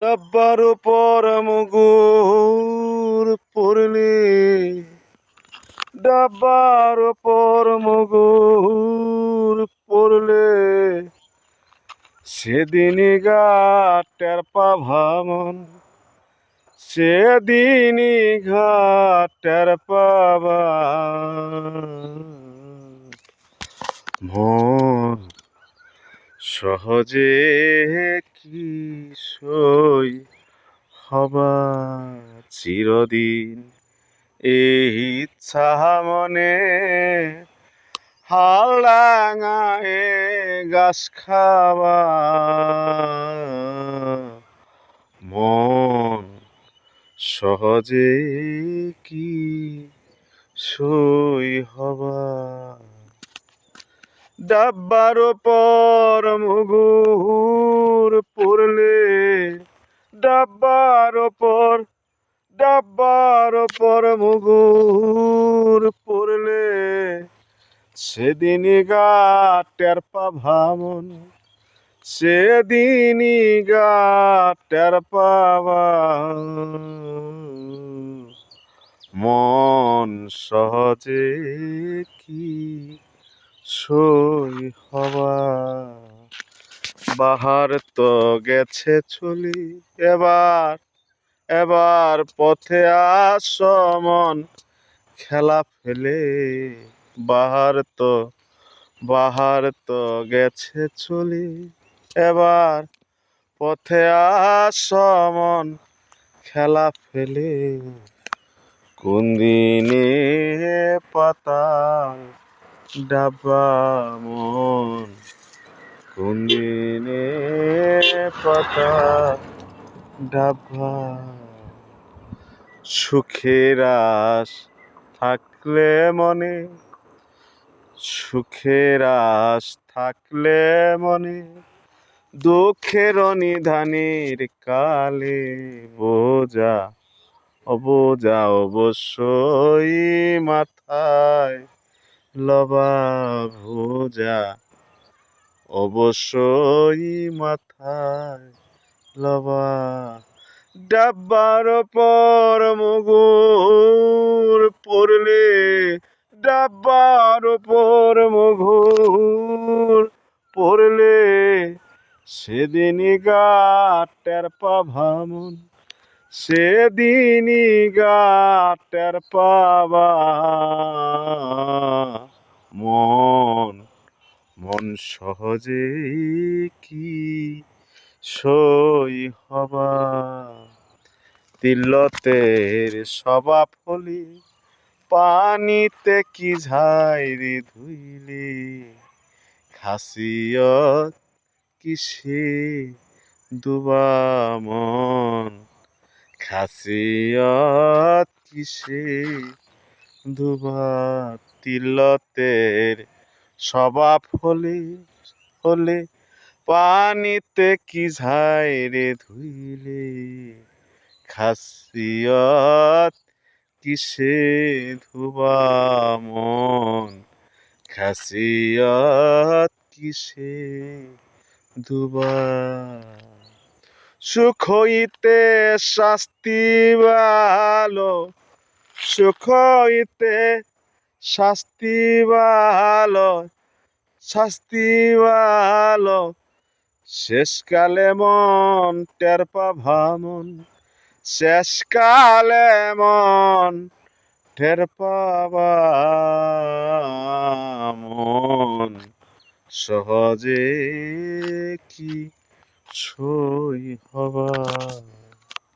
ডাব্বার উপর মুগুর পড়লে, ডাব্বার উপর মুগুর পড়লে, সেদিনই গা টের পাভামন, সেদিনই ঘা টের পাবা মন। সহজে কি সই হবা চিরদিন, এই ইচ্ছা মনে হাল ডাঙায় গাছ খাওয়া মন। সহজে কি সই হবা। ডাব্বার উপর মুগুর পড়লে, ডাব্বার উপর, ডাব্বার উপর মুগুর পড়লে, সেদিনই গা টের পাভামন, সেদিনই গা টের পাবা মন। সহজে কি সই হবা। বাহার তো গেছে চলি, এবার এবার পথে আসমন খেলা ফেলে। বাহার তো গেছে চলি, এবার পথে আসমন খেলা ফেলে। কোন দিনে পাতাল ডাব্বা মন, কোন দিনে পাতাল ডাব্বা। সুখের আশ থাকলে মনে, সুখের আশ থাকলে মনে, দুঃখের নিধানের কালে বোঝা অবোঝা অবশ্যই মাথায় লবা বোঝা, অবশ্যই মাথায় লবা। ডাব্বার উপর মুগুর পড়লে, ডাব্বার উপর মুগুর পড়লে, সেদিনই গা টের পাভামন, সেদিনই গা টের পাবা মন। মন সহজেই কি সই হবা। তিলতের স্বভাব হলি, পানিতে কি ঝাইরি ধুইলি, খাসিয়ত কিসে দুবা মন, খাসিয়ত কিসে দুবা। তিলতের স্বভাব হলে পানিতে কি ঝাইরে ধুইলে, খাসিয়ত কিসে ধুবা মন, খাসিয়ত কিসে ধুবা। সুখ হইতে শাস্তি ভালো, সুখ হইতে শাস্তি ভালো, শাস্তি ভালো, শেষকালে মন টের পাভামন, শেষকালে মন টের পাবা মন। সহজে কি সই হবা।